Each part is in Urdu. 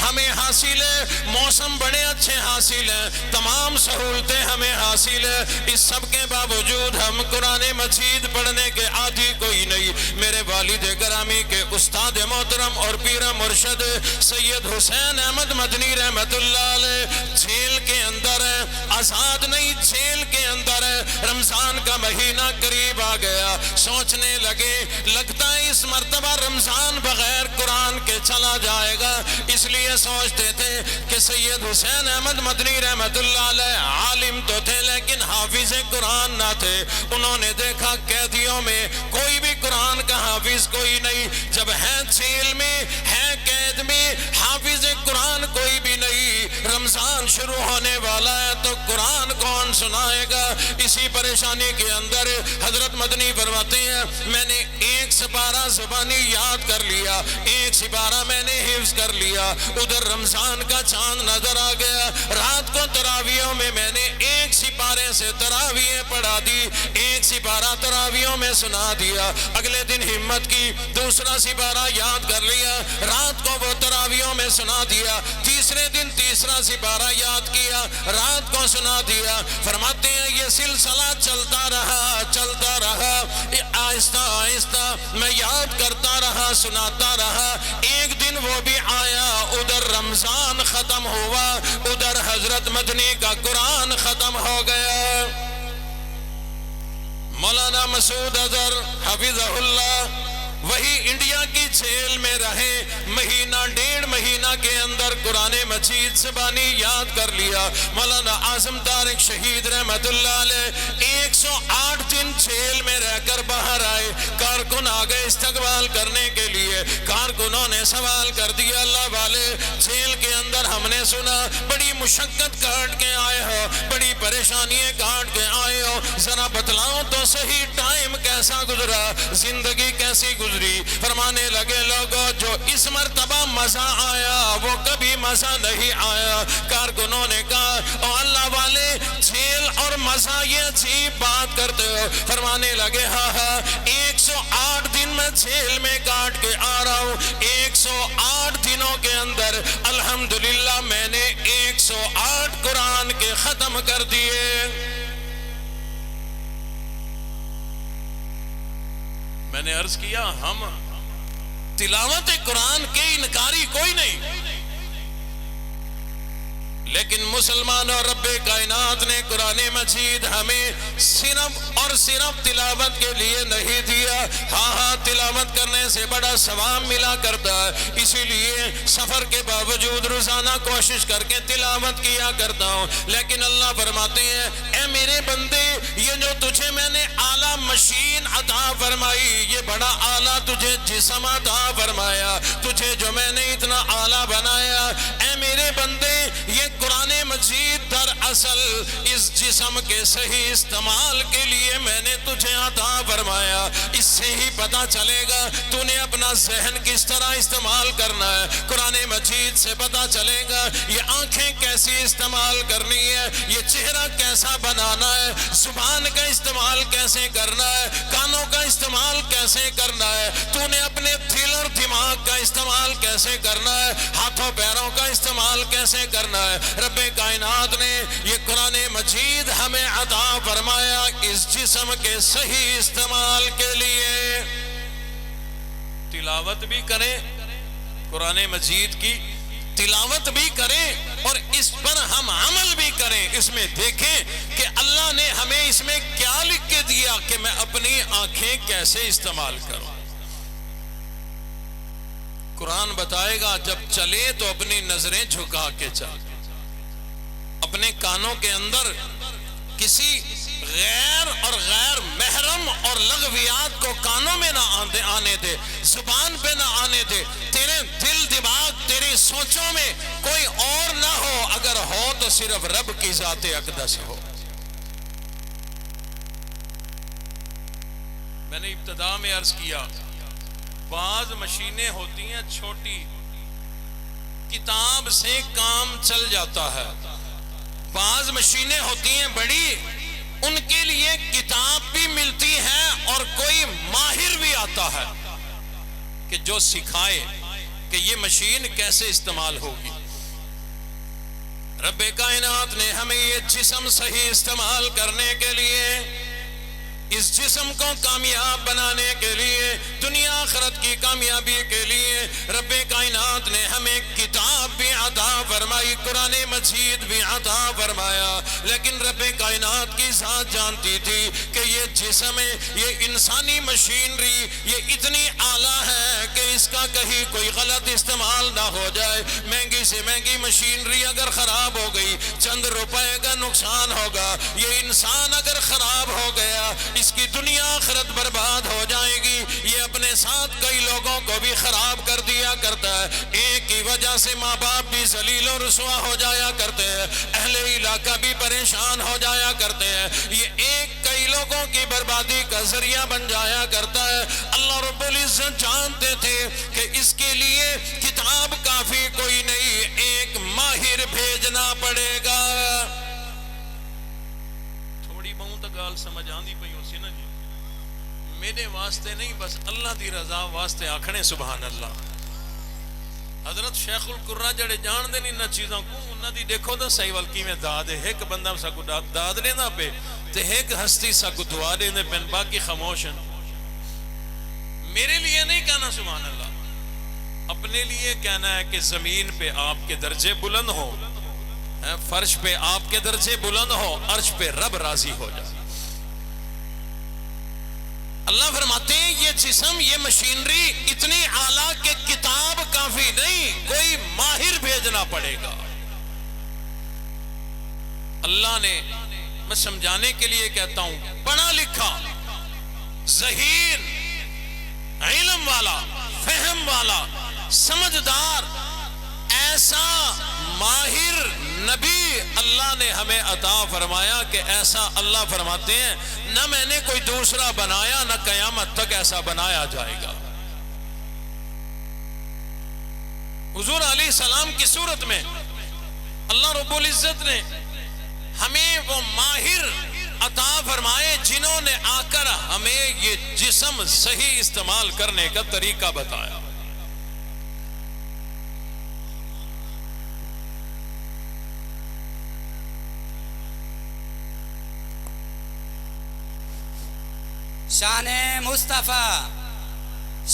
ہمیں حاصل ہے، موسم بڑے اچھے حاصل ہیں، تمام سہولتیں ہمیں حاصل ہے، اس سب کے باوجود ہم قرآن مجید پڑھنے کے عادی کوئی نہیں۔ میرے والد گرامی کے استاد محترم اور پیر مرشد سید حسین احمد مدنی رحمت اللہ علیہ جیل کے اندر ہے، آزاد نہیں، جیل کے اندر ہے۔ رمضان کا مہینہ قریب آ گیا، سوچنے لگے لگتا ہے اس مرتبہ رمضان بغیر قرآن کے چلا جائے گا، اس لیے سوچتے تھے کہ سید حسین احمد مدنی رحمت اللہ علیہ عالم تو تھے لیکن حافظ قرآن نہ تھے۔ انہوں نے دیکھا قیدیوں میں کوئی بھی قرآن کا حافظ کوئی نہیں، جب ہے جیل میں ہے قید میں حافظ قرآن کوئی بھی نہیں، رمضان شروع ہونے والا ہے تو قرآن کون سنائے گا؟ اسی پریشانی کے اندر حضرت مدنی فرماتے ہیں میں نے ایک سپارہ زبانی یاد کر لیا، ایک سپارہ میں نے حفظ کر لیا، ادھر رمضان کا چاند نظر آ گیا، رات کو تراویحوں میں میں نے ایک سپارے سے تراویح پڑھا دی، ایک سپارہ تراویحوں میں سنا دیا، اگلے دن ہمت کی دوسرا سپارہ یاد کر لیا، رات کو وہ تراویحوں میں سنا دیا، تیسرے دن تیسرا سپارہ یاد کیا، رات کو سنا دیا۔ فرماتے ہیں یہ سلسلہ چلتا رہا، آہستہ آہستہ میں یاد کرتا رہا، سناتا رہا، ایک دن وہ بھی آیا، ادھر رمضان ختم ہوا، ادھر حضرت مدنی کا قرآن ختم ہو گیا۔ مولانا مسعود اظہر حفظہ اللہ وہی انڈیا کی جیل میں رہے، مہینہ ڈیڑھ مہینہ کے اندر قرآن مجید زبانی یاد کر لیا۔ مولانا اعظم طارق شہید رحمت اللہ علیہ 108 دن جیل میں رہ کر باہر آئے، کارکن آ گئے استقبال کرنے کے لیے، کارکنوں نے سوال کر دیا اللہ والے جیل کے اندر ہم نے سنا بڑی مشقت کاٹ کے آئے ہو، بڑی پریشانیاں کاٹ کے آئے ہو، ذرا بتلاؤ تو صحیح ٹائم کیسا گزرا، زندگی کیسی گزری؟ فرمانے لگے لوگوں جو اس مرتبہ مزہ آیا وہ کبھی مزہ نہیں آیا۔ کارکنوں نے کہا او اللہ والے جیل اور مزہ یہ عجیب بات کرتے ہو؟ فرمانے لگے ہاں 108 دن میں جیل میں کاٹ کے آ رہا ہوں، 108 دنوں کے اندر الحمدللہ میں نے 108 قرآن کے ختم کر دیے۔ میں نے عرض کیا ہم تلاوت قرآن کے انکاری کوئی نہیں، لیکن مسلمان اور رب کائنات نے قرآن مجید ہمیں صرف اور صرف تلاوت کے لیے نہیں دیا۔ ہاں تلاوت کرنے سے بڑا ثواب ملا کرتا ہے، اسی لیے سفر کے باوجود روزانہ کوشش کر کے تلاوت کیا کرتا ہوں، لیکن اللہ فرماتے ہیں اے میرے بندے یہ جو تجھے میں نے اعلیٰ مشین عطا فرمائی، یہ بڑا اعلیٰ تجھے جسم عطا فرمایا، تجھے جو میں نے اتنا اعلیٰ بنایا، اے میرے بندے یہ قرآن مجید در اصل اس جسم کے صحیح استعمال کے لیے میں نے تجھے عطا فرمایا۔ اس سے ہی پتا چلے گا تو نے اپنا ذہن کس طرح استعمال کرنا ہے، قرآن مجید سے پتا چلے گا یہ آنکھیں کیسی استعمال کرنی ہے، یہ چہرہ کیسا بنانا ہے، زبان کا استعمال کیسے کرنا ہے، کانوں کا استعمال کیسے کرنا ہے، تو نے اپنے دل اور دماغ کا استعمال کیسے کرنا ہے، ہاتھوں پیروں کا استعمال کیسے کرنا ہے۔ رب کائنات نے یہ قرآن مجید ہمیں عطا فرمایا اس جسم کے صحیح استعمال کے لیے۔ تلاوت بھی کریں، قرآن مجید کی تلاوت بھی کریں اور اس پر ہم عمل بھی کریں، اس میں دیکھیں کہ اللہ نے ہمیں اس میں کیا لکھ کے دیا کہ میں اپنی آنکھیں کیسے استعمال کروں۔ قرآن بتائے گا جب چلے تو اپنی نظریں جھکا کے چل، اپنے کانوں کے اندر کسی غیر اور غیر محرم اور لغویات کو کانوں میں نہ آنے دے، زبان پہ نہ آنے دے، تیرے دل دماغ تیری سوچوں میں کوئی اور نہ ہو، اگر ہو تو صرف رب کی ذات اقدس ہو۔ میں نے ابتدا میں عرض کیا بعض مشینیں ہوتی ہیں چھوٹی، کتاب سے کام چل جاتا ہے، بعض مشینیں ہوتی ہیں بڑی، ان کے لیے کتاب بھی ملتی ہے اور کوئی ماہر بھی آتا ہے کہ جو سکھائے۔ کہ یہ مشین کیسے استعمال ہوگی. رب کائنات نے ہمیں یہ جسم صحیح استعمال کرنے کے لیے، اس جسم کو کامیاب بنانے کے لیے، دنیا آخرت کی کامیابی کے لیے رب کائنات نے ہمیں کتاب بھی عطا فرمائی، قرآن مجید بھی عطا فرمایا. لیکن رب کائنات کی ذات جانتی تھی کہ یہ جسم ہے، یہ انسانی مشینری یہ اتنی اعلیٰ ہے کہ اس کا کہیں کوئی غلط استعمال نہ ہو جائے. مہنگی سے مہنگی مشینری اگر خراب ہو گئی چند روپے کا نقصان ہوگا. یہ انسان اگر خراب ہو گیا اس کی دنیا آخرت برباد ہو جائے گی. یہ اپنے ساتھ کئی لوگوں کو بھی خراب کر دیا کرتا ہے. ایک کی وجہ سے ماں باپ بھی ذلیل و رسوا ہو جایا کرتے ہیں، اہل علاقہ بھی پریشان ہو جایا کرتے ہیں. یہ ایک کئی لوگوں کی بربادی کا ذریعہ بن جایا کرتا ہے. اللہ رب العزت جانتے تھے کہ اس کے لیے کتاب کافی کوئی نہیں، ایک ماہر بھیجنا پڑے گا. تھوڑی بہت گال سمجھ آندی پئی ہو سی نا جی، میرے واسطے نہیں بس اللہ دی رضا واسطے آکھنے سبحان اللہ. حضرت شیخ القرہ جڑے جان دے نہیں نہ چیزاں کو انہاں دی دیکھو دا صحیح وال کی میں داد ہے. ایک بندہ سا کو داد لینا پہ تے ایک ہستی سا کو دعا دینے پہ باقی خاموش ہیں. میرے لیے نہیں کہنا سبحان اللہ، اپنے لیے کہنا ہے کہ زمین پہ آپ کے درجے بلند ہو، فرش پہ آپ کے درجے بلند ہو، عرش پہ رب راضی ہو جائے. اللہ فرماتے ہیں یہ جسم یہ مشینری اتنی اعلیٰ کہ کتاب کافی نہیں، کوئی ماہر بھیجنا پڑے گا. اللہ نے، میں سمجھانے کے لیے کہتا ہوں، پڑھا لکھا ذہین علم والا فہم والا سمجھدار ایسا ماہر نبی اللہ نے ہمیں عطا فرمایا کہ ایسا اللہ فرماتے ہیں نہ میں نے کوئی دوسرا بنایا نہ قیامت تک ایسا بنایا جائے گا. حضور علیہ السلام کی صورت میں اللہ رب العزت نے ہمیں وہ ماہر عطا فرمائے جنہوں نے آ کر ہمیں یہ جسم صحیح استعمال کرنے کا طریقہ بتایا. شان مصطفیٰ،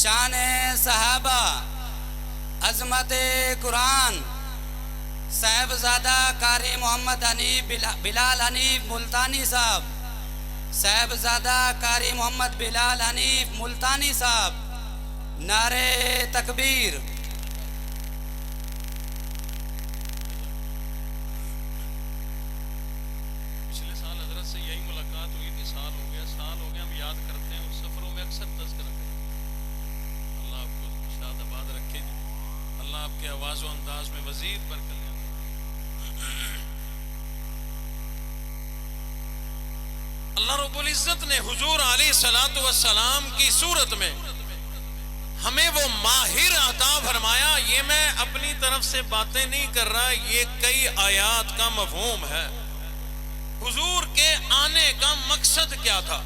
شان صحابہ، عظمت قرآن، صاحبزادہ قاری محمد حنیف بلال حنیف ملتانی صاحب، صاحبزادہ قاری محمد بلال حنیف ملتانی صاحب. نعرہ تکبیر. پچھلے سال حضرت سے یہی ملاقات ہوئی تھی، سال ہو گیا ہم یاد کرتے ہیں، اس سفروں میں اکثر تذکرہ کرتے ہیں. اللہ آپ کو شاد آباد رکھے جی، اللہ آپ کے آواز و انداز میں مزید برکت. اللہ رب العزت نے حضور علیہ السلام کی صورت میں ہمیں وہ ماہر عطا فرمایا. یہ میں اپنی طرف سے باتیں نہیں کر رہا، یہ کئی آیات کا مفہوم ہے. حضور کے آنے کا مقصد کیا تھا؟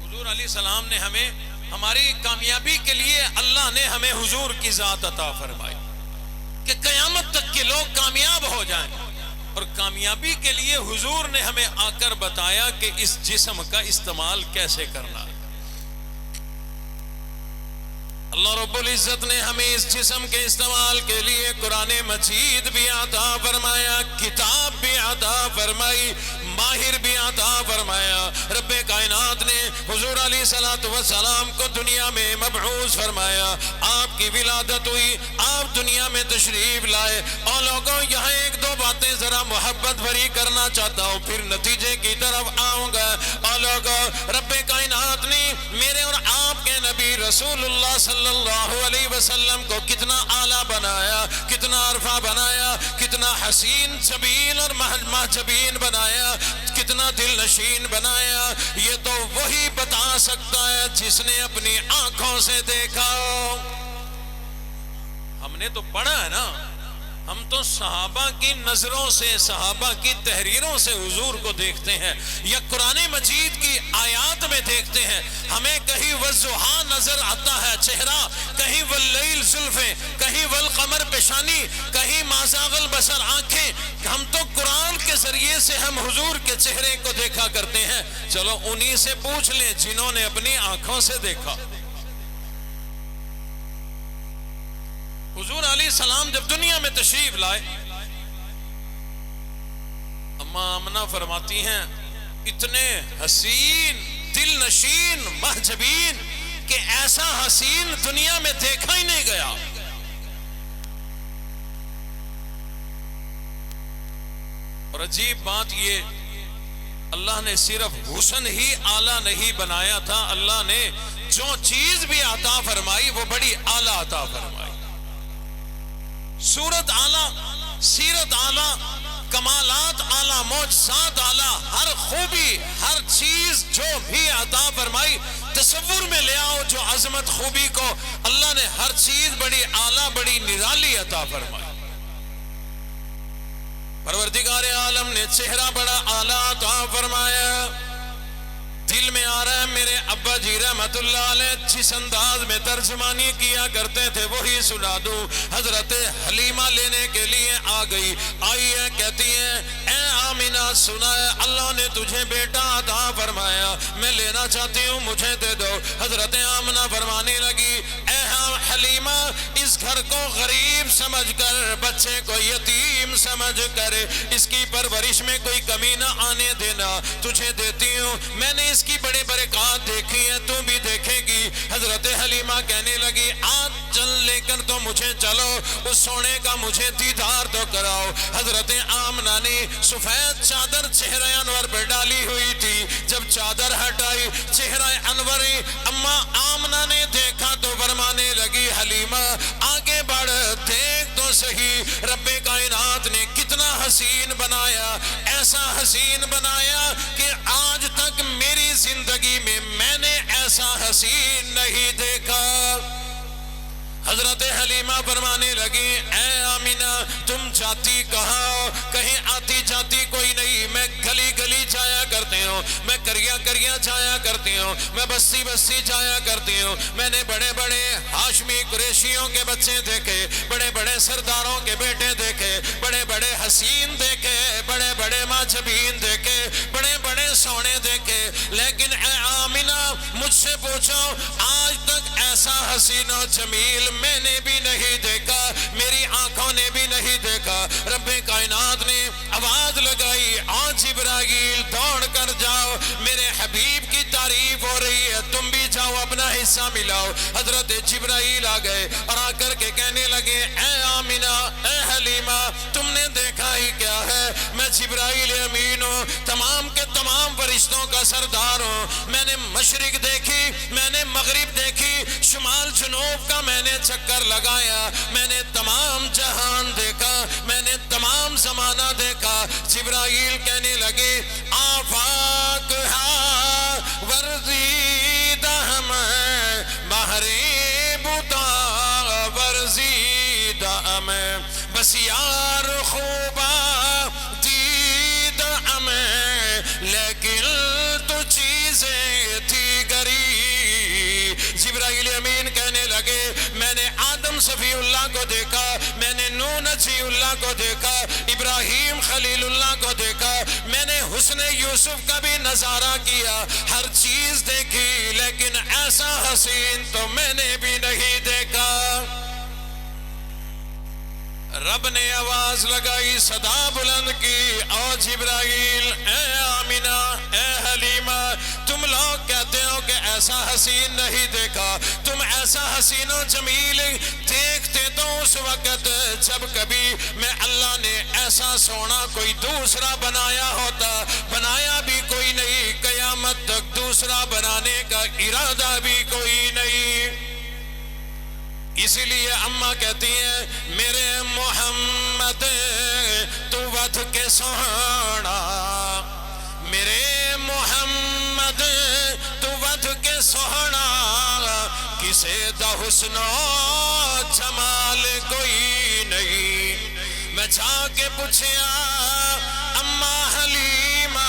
حضور علیہ السلام نے ہمیں ہماری کامیابی کے لیے اللہ نے ہمیں حضور کی ذات عطا فرمائی کہ قیامت تک کے لوگ کامیاب ہو جائیں. اور کامیابی کے لیے حضور نے ہمیں آ کر بتایا کہ اس جسم کا استعمال کیسے کرنا ہے. اللہ رب العزت نے ہمیں اس جسم کے استعمال کے لیے قرآن مجید بھی عطا فرمایا، کتاب بھی عطا فرمائی، ماہر بھی عطا فرمایا. رب کائنات نے حضور علیہ السلام کو دنیا میں مبعوث فرمایا. آپ کی ولادت ہوئی، آپ دنیا میں تشریف لائے. اور لوگوں یہاں ایک دو باتیں ذرا محبت بھری کرنا چاہتا ہوں، پھر نتیجے کی طرف آؤں گا. اور لوگوں رب کائنات نے میرے اور آپ کے نبی رسول اللہ صلی اللہ علیہ وسلم کو کتنا اعلیٰ بنایا، کتنا عرفہ بنایا، کتنا حسین جبین اور محجبین بنایا، کتنا دل نشین بنایا. یہ تو وہی بتا سکتا ہے جس نے اپنی آنکھوں سے دیکھا. ہم نے تو پڑھا ہے نا، ہم تو صحابہ کی نظروں سے، صحابہ کی تحریروں سے حضور کو دیکھتے ہیں، یا قرآن مجید کی آیات میں دیکھتے ہیں. ہمیں کہیں والضحیٰ نظر آتا ہے چہرہ، کہیں واللیل زلفیں، کہیں والقمر پیشانی، کہیں ما زاغ البصر آنکھیں. ہم تو قرآن کے ذریعے سے ہم حضور کے چہرے کو دیکھا کرتے ہیں. چلو انہی سے پوچھ لیں جنہوں نے اپنی آنکھوں سے دیکھا. حضور علیہ السلام جب دنیا میں تشریف لائے، اماں آمنہ فرماتی ہیں اتنے حسین، دل نشین، محجبین کہ ایسا حسین دنیا میں دیکھا ہی نہیں گیا. اور عجیب بات یہ، اللہ نے صرف حسن ہی اعلیٰ نہیں بنایا تھا، اللہ نے جو چیز بھی عطا فرمائی وہ بڑی اعلیٰ عطا فرمائی. صورت اعلیٰ، سیرت اعلیٰ، کمالات اعلیٰ، معجزات اعلیٰ، ہر خوبی، ہر چیز جو بھی عطا فرمائی تصور میں لے آؤ جو عظمت خوبی کو. اللہ نے ہر چیز بڑی اعلیٰ، بڑی نرالی عطا فرمائی. پروردگار عالم نے چہرہ بڑا اعلیٰ عطا فرمایا. دل میں آ رہا ہے میرے ابا جی رحمت اللہ علیہ جس انداز میں ترجمانی کیا کرتے تھے وہی سنا دوں. حضرت حلیمہ لینے کے لیے آ گئی، آئی ہے، کہتی ہے اے آمینہ سنا ہے اللہ نے تجھے بیٹا عطا فرمایا، میں لینا چاہتی ہوں مجھے دے دو. حضرت آمنہ فرمانے لگی اے حلیمہ اس گھر کو غریب سمجھ کر، بچے کو یتیم سمجھ کر اس کی پرورش میں کوئی کمی نہ آنے دینا، تجھے دیتی ہوں. میں نے اس کی بڑے برکات دیکھی ہیں، تو بھی دیکھے گی. حضرت حلیمہ کہنے لگی آج چل لے کر تو مجھے چلو، اس سونے کا مجھے دیدار تو کراؤ. حضرت آمنہ نے سفید چادر چہرہ انور پر ڈالی ہوئی تھی، جب چادر ہٹائی چہرہ انور اما آمنہ نے دیکھا تو فرمانے لگی حلیمہ آگے بڑھ، دیکھ تو صحیح رب کائنات نے کتنا حسین بنایا، ایسا حسین بنایا کہ آج تک میری زندگی میں نے ایسا حسین نہیں دیکھا. حضرت حلیمہ فرمانے لگی اے آمینہ تم جاتی کہاں ہو؟ کہیں آتی جاتی کوئی نہیں، میں گلی گلی جایا کرتی ہوں، میں کریا کریا جایا کرتی ہوں، میں بستی بستی جایا کرتی ہوں. میں نے بڑے بڑے ہاشمی قریشیوں کے بچے دیکھے، بڑے بڑے سرداروں کے بیٹے دیکھے، بڑے بڑے حسین دیکھے، بڑے بڑے ماجبین دیکھے، بڑے بڑے سونے دیکھے، لیکن اے آمینہ مجھ سے پوچھو آج تک ایسا حسین و جمیل میں نے بھی نہیں دیکھا، میری آنکھوں نے بھی نہیں دیکھا. رب کائنات نے آواز لگائی آ جبرائیل دوڑ کر جاؤ، میرے حبیب کی تعریف ہو رہی ہے، تم بھی جاؤ اپنا حصہ ملاؤ. حضرت جبرائیل آ گئے اور آ کر کے کہنے لگے اے آمینہ اے حلیمہ تم نے دیکھا ہی کیا ہے، میں جبرائیل امین ہوں، تمام کے تمام فرشتوں کا سردار ہوں. میں نے مشرق دیکھی، میں نے مغرب دیکھی، شمال جنوب کا میں نے چکر لگایا، میں نے تمام جہان دیکھا، میں نے تمام زمانہ دیکھا. جبرائیل کہنے لگے آفاق ہا ورزید ہم بحری بوتا ورزید ہم بس یار خوبا دید ہم لیکن تو چیزیں تھی گری. جبرائیل امین کہنے لگے میں نے آدم صفی اللہ کو دیکھا، میں نے نوح نجی اللہ کو دیکھا، ابراہیم خلیل اللہ کو دیکھا، میں نے حسن یوسف کا بھی نظارہ کیا، ہر چیز دیکھی، لیکن ایسا حسین تو میں نے بھی نہیں دیکھا. رب نے آواز لگائی، صدا بلند کی او جبرائیل اے آمینہ اے حلیمہ تم لوگ کہتے ہو کہ ایسا حسین نہیں دیکھا، تم ایسا حسین و جمیل دیکھتے تو اس وقت جب کبھی میں اللہ نے ایسا سونا کوئی دوسرا بنایا ہوتا، بنایا بھی کوئی نہیں، قیامت تک دوسرا بنانے کا ارادہ بھی کوئی نہیں. اسی لیے اماں کہتی ہیں میرے محمد تو ودھ کے سونا، میرے محمد تو ودھ کے سونا، کسے دا حسن و جمال کوئی نہیں. میں جا کے پوچھیا اما حلیمہ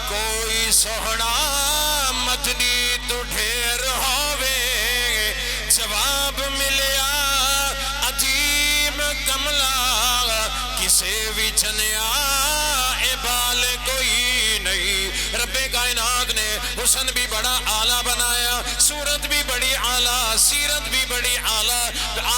کوئی سوہنا مدنی تو ڈھیر ہووے جواب ملیا عظیم کملا کسے بھی چنیا اے بال کوئی نہیں رب کائنات نے حسن بھی بڑا اعلیٰ بنایا صورت بھی بڑی اعلیٰ سیرت بھی بڑی اعلیٰ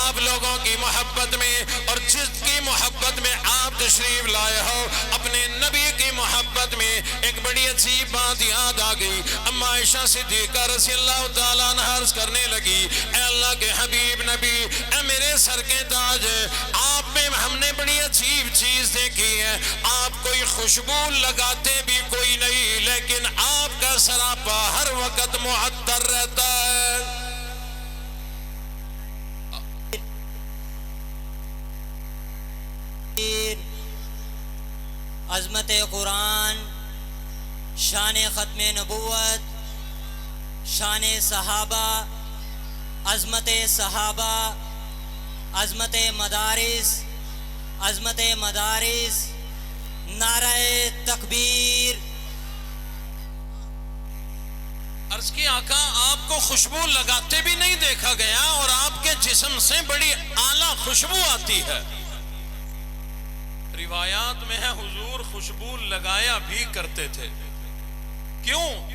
آپ لوگوں کی محبت میں اور جس کی محبت میں آپ تشریف لائے ہو اپنے نبی کی محبت میں ایک بڑی عجیب بات یاد آ گئی اما عائشہ صدیقہ رضی اللہ تعالیٰ عنہ عرض کرنے لگی اے اللہ کے حبیب نبی اے میرے سر کے تاج آپ میں ہم نے بڑی عجیب چیز دیکھی ہے آپ کوئی خوشبو لگاتے بھی کوئی نہیں لیکن آپ کا سراپا ہر وقت معطر رہتا ہے عظمت قرآن شان ختم نبوت شان صحابہ عظمت صحابہ عظمت مدارس نعرہ تکبیر عرض کی آقا آپ کو خوشبو لگاتے بھی نہیں دیکھا گیا اور آپ کے جسم سے بڑی اعلیٰ خوشبو آتی ہے روایات میں ہے حضور خوشبو لگایا بھی کرتے تھے کیوں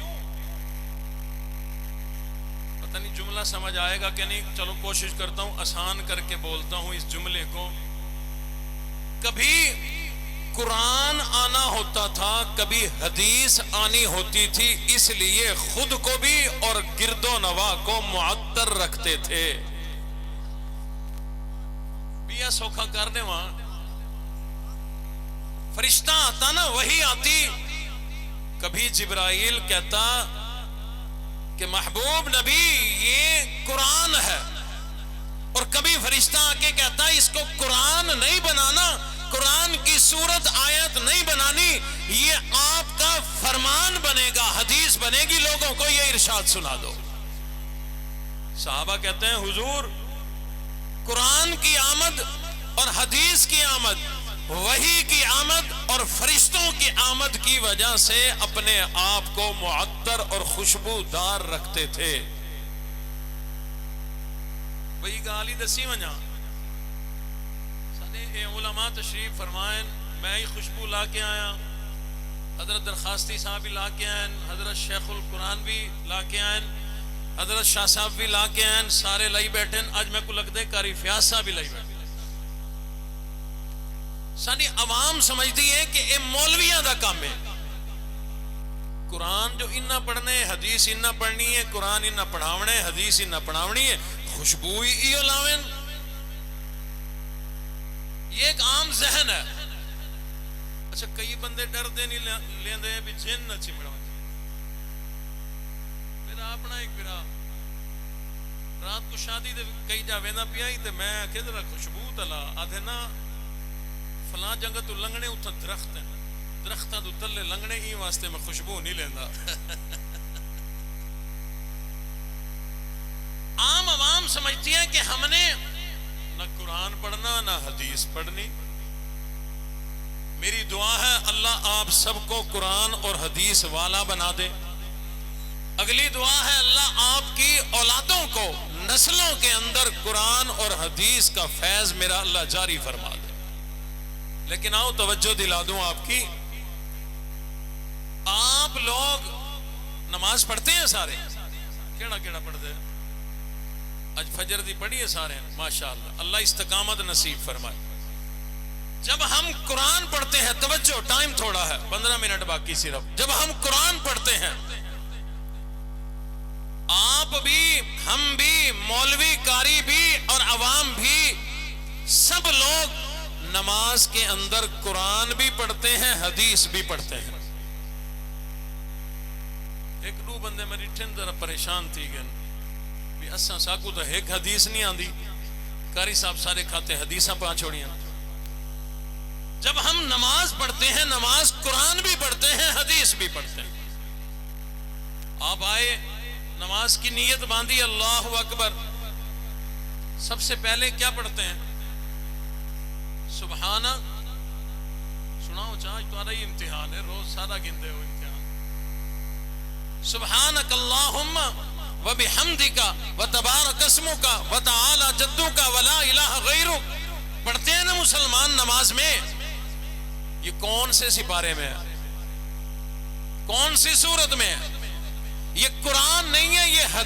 پتہ نہیں جملہ سمجھ آئے گا کہ نہیں چلو کوشش کرتا ہوں آسان کر کے بولتا ہوں اس جملے کو کبھی قرآن آنا ہوتا تھا کبھی حدیث آنی ہوتی تھی اس لیے خود کو بھی اور گرد و نواح کو معطر رکھتے تھے بیا سوکھا کرنے وہاں فرشتہ آتا نا وہی آتی کبھی جبرائیل کہتا کہ محبوب نبی یہ قرآن ہے اور کبھی فرشتہ آکے کہتا اس کو قرآن نہیں بنانا قرآن کی صورت آیت نہیں بنانی یہ آپ کا فرمان بنے گا حدیث بنے گی لوگوں کو یہ ارشاد سنا دو صحابہ کہتے ہیں حضور قرآن کی آمد اور حدیث کی آمد وحی کی آمد اور فرشتوں کی آمد کی وجہ سے اپنے آپ کو معطر اور خوشبودار رکھتے تھے وہی گالی دسی وجہ سارے علماء تشریف فرمائیں میں ہی خوشبو لا کے آیا حضرت درخواستی صاحب بھی لا کے آئیں حضرت شیخ القرآن بھی لا کے آئیں حضرت شاہ صاحب بھی لا کے آئیں سارے لائی بیٹھیں آج میں کو لگتا ہے قاری فیاض صاحب بھی لائی بیٹھیں ساری عوام سمجھتی ہے کہ یہ مولویاں دا کام ہے قرآن جو انہا پڑھنے حدیث انہا پڑھنی ہے قرآن انہا پڑھاونے حدیث انہا پڑھاونی ہے خوشبوئی ایو لاویں یہ ایک عام ذہن ہے اچھا کئی بندے ڈر دے نہیں لیں دے بھی جن نہ چمڑا میرا اپنا ایک میرا رات کو شادی دے کئی جا ویندہ پیائی تے میں کدھر خوشبو تلا آدھے نا فلاں جنگہ تو لنگنے اتھا درخت ہیں درختہ تو تلے لنگنے ہی واسطے میں خوشبو نہیں لیندہ عام عوام سمجھتی ہیں کہ ہم نے نہ قرآن پڑھنا نہ حدیث پڑھنی میری دعا ہے اللہ آپ سب کو قرآن اور حدیث والا بنا دے اگلی دعا ہے اللہ آپ کی اولادوں کو نسلوں کے اندر قرآن اور حدیث کا فیض میرا اللہ جاری فرما دے لیکن آؤ توجہ دلا دوں آپ کی آپ لوگ نماز پڑھتے ہیں سارے کیڑا کیڑا پڑھتے ہیں آج فجر دی پڑھی ہے سارے ماشاءاللہ اللہ استقامت نصیب فرمائے جب ہم قرآن پڑھتے ہیں توجہ ٹائم تھوڑا ہے 15 منٹ باقی صرف جب ہم قرآن پڑھتے ہیں آپ بھی ہم بھی مولوی قاری بھی اور عوام بھی سب لوگ نماز کے اندر قرآن بھی پڑھتے ہیں حدیث بھی پڑھتے ہیں ایک دو بندے میری ٹھن ذرا پریشان تھی گئے بھی اساں ساکو تو ایک حدیث نہیں آندی قاری صاحب سارے کھاتے حدیثاں پانچ چھوڑیاں جب ہم نماز پڑھتے ہیں نماز قرآن بھی پڑھتے ہیں حدیث بھی پڑھتے ہیں آپ آئے نماز کی نیت باندھی اللہ اکبر سب سے پہلے کیا پڑھتے ہیں سبحانہ سناؤ چاہ تمہارا ہی امتحان ہے، روز سارا گندے ہو امتحان. سبحانک اللہم وبحمدک وتبارک اسمک وتعالی جدک ولا الہ غیرک. پڑھتے ہیں نا مسلمان نماز میں. یہ کون سے سپارے میں ہے؟ کون سی سورت میں ہے؟ یہ قرآن نہیں ہے، یہ حدیث